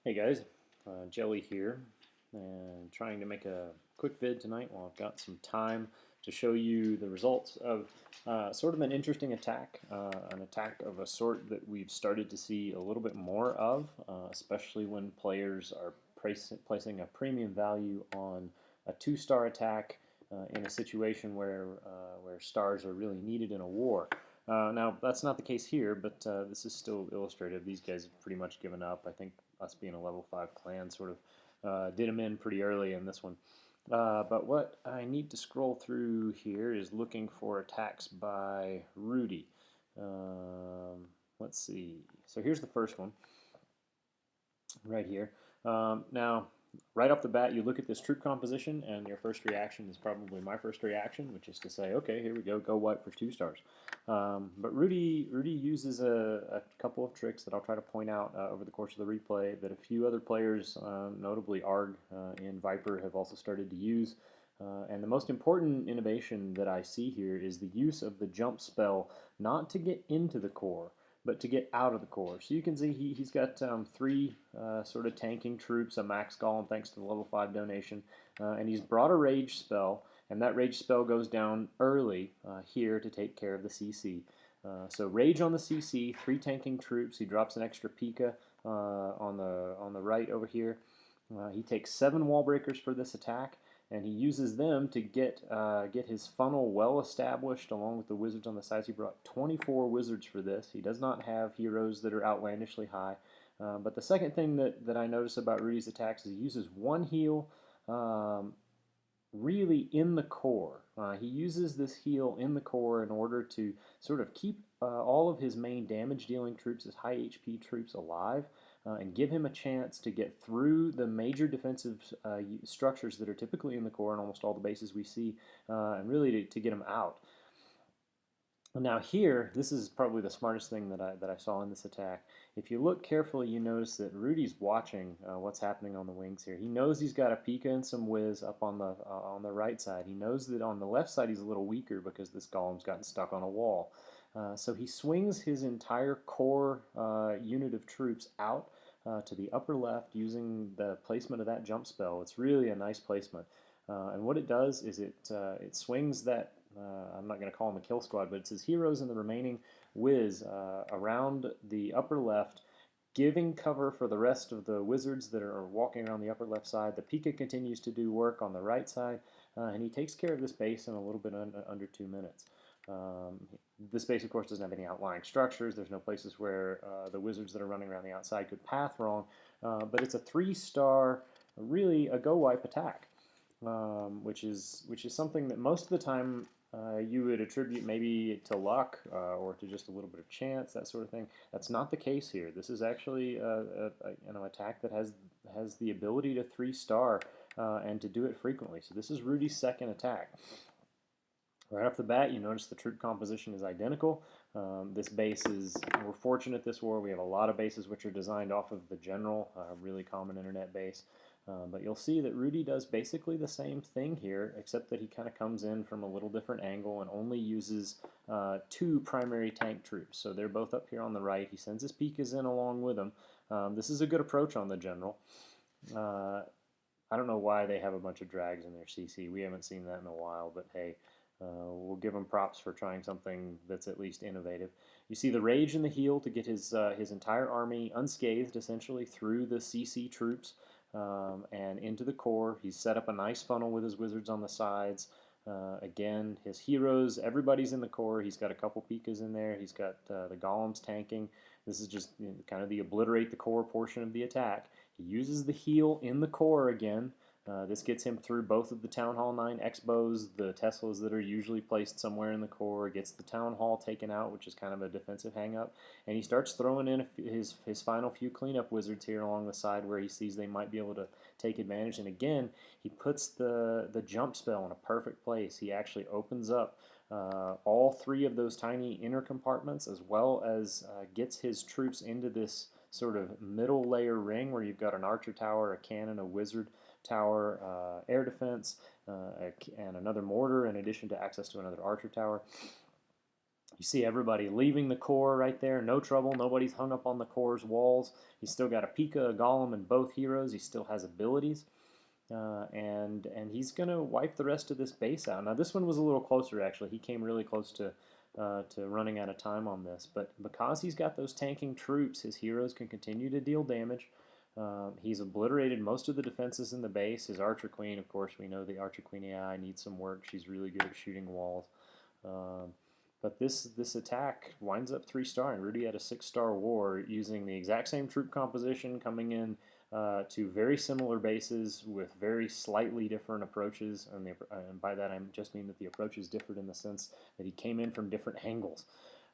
Hey guys, Jelly here, and trying to make a quick vid tonight while I've got some time to show you the results of sort of an interesting attack, an attack of a sort that we've started to see a little bit more of, especially when players are placing a premium value on a two-star attack in a situation where stars are really needed in a war. Now, that's not the case here, but this is still illustrative. These guys have pretty much given up. I think us being a level 5 clan sort of did them in pretty early in this one. But what I need to scroll through here is looking for attacks by Rudy. Let's see. So here's the first one right here. Now, right off the bat, you look at this troop composition, and your first reaction is probably my first reaction, which is to say, okay, here we go white for 2 stars. But Rudy uses a couple of tricks that I'll try to point out over the course of the replay that a few other players, notably Arg and Viper, have also started to use. And the most important innovation that I see here is the use of the jump spell, not to get into the core, but to get out of the core. So you can see he's got 3 sort of tanking troops, a max golem thanks to the level 5 donation, and he's brought a rage spell, and that rage spell goes down early here to take care of the CC. So rage on the CC, 3 tanking troops. He drops an extra Pika on the right over here. He takes 7 wall breakers for this attack, and he uses them to get his funnel well established along with the wizards on the sides. He brought 24 wizards for this. He does not have heroes that are outlandishly high. But the second thing that I notice about Rudy's attacks is he uses 1 heal really in the core. He uses this heal in the core in order to sort of keep all of his main damage dealing troops, his high HP troops, alive and give him a chance to get through the major defensive structures that are typically in the core and almost all the bases we see, and really to get him out. Now here, this is probably the smartest thing that I saw in this attack. If you look carefully, you notice that Rudy's watching what's happening on the wings here. He knows he's got a Pika and some Wiz up on the right side. He knows that on the left side he's a little weaker because this golem's gotten stuck on a wall. So he swings his entire core unit of troops out to the upper left using the placement of that jump spell. It's really a nice placement. And what it does is it swings that, I'm not going to call him a kill squad, but it's his heroes and the remaining Wiz around the upper left, giving cover for the rest of the wizards that are walking around the upper left side. The Pika continues to do work on the right side, and he takes care of this base in a little bit under 2 minutes. This base, of course, doesn't have any outlying structures. There's no places where the wizards that are running around the outside could path wrong, but it's a 3-star, really a go-wipe attack, which is something that most of the time you would attribute maybe to luck or to just a little bit of chance, that sort of thing. That's not the case here. This is actually an attack that has the ability to 3-star and to do it frequently. So this is Rudy's second attack. Right off the bat, you notice the troop composition is identical. This base we're fortunate this war, we have a lot of bases which are designed off of the general, really common internet base. But you'll see that Rudy does basically the same thing here, except that he kind of comes in from a little different angle and only uses 2 primary tank troops. So they're both up here on the right. He sends his Pikas in along with him. This is a good approach on the general. I don't know why they have a bunch of drags in their CC. We haven't seen that in a while, but hey, we'll give him props for trying something that's at least innovative. You see the rage and the heal to get his entire army unscathed, essentially, through the CC troops and into the core. He's set up a nice funnel with his wizards on the sides. Again, his heroes, everybody's in the core. He's got a couple Pikas in there. He's got the golems tanking. This is just kind of the obliterate the core portion of the attack. He uses the heal in the core again. This gets him through both of the Town Hall 9 Expos, the Teslas that are usually placed somewhere in the core, gets the Town Hall taken out, which is kind of a defensive hang-up, and he starts throwing in his final few cleanup wizards here along the side where he sees they might be able to take advantage. And again, he puts the jump spell in a perfect place. He actually opens up all 3 of those tiny inner compartments, as well as gets his troops into this sort of middle layer ring where you've got an archer tower, a cannon, a wizard tower, air defense, and another mortar in addition to access to another archer tower. You see everybody leaving the core right there. No trouble. Nobody's hung up on the core's walls. He's still got a Pika, a Golem, and both heroes. He still has abilities. And he's going to wipe the rest of this base out. Now, this one was a little closer, actually. He came really close to running out of time on this. But because he's got those tanking troops, his heroes can continue to deal damage. He's obliterated most of the defenses in the base. His Archer Queen, of course, we know the Archer Queen AI needs some work. She's really good at shooting walls. But this attack winds up 3-star, and Rudy had a 6-star war using the exact same troop composition, coming in to very similar bases with very slightly different approaches. And by that I just mean that the approaches differed in the sense that he came in from different angles.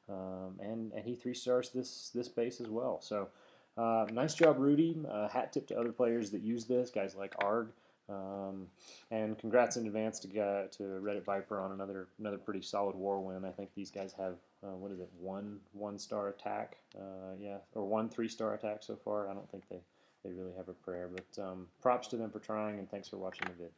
And he 3-stars this base as well. So nice job, Rudy. Hat tip to other players that use this, guys like Arg. And congrats in advance to Reddit Viper on another pretty solid war win. I think these guys have what is it, one-star attack, yeah, or 1 3-star attack so far. I don't think they really have a prayer, but props to them for trying, and thanks for watching the vid.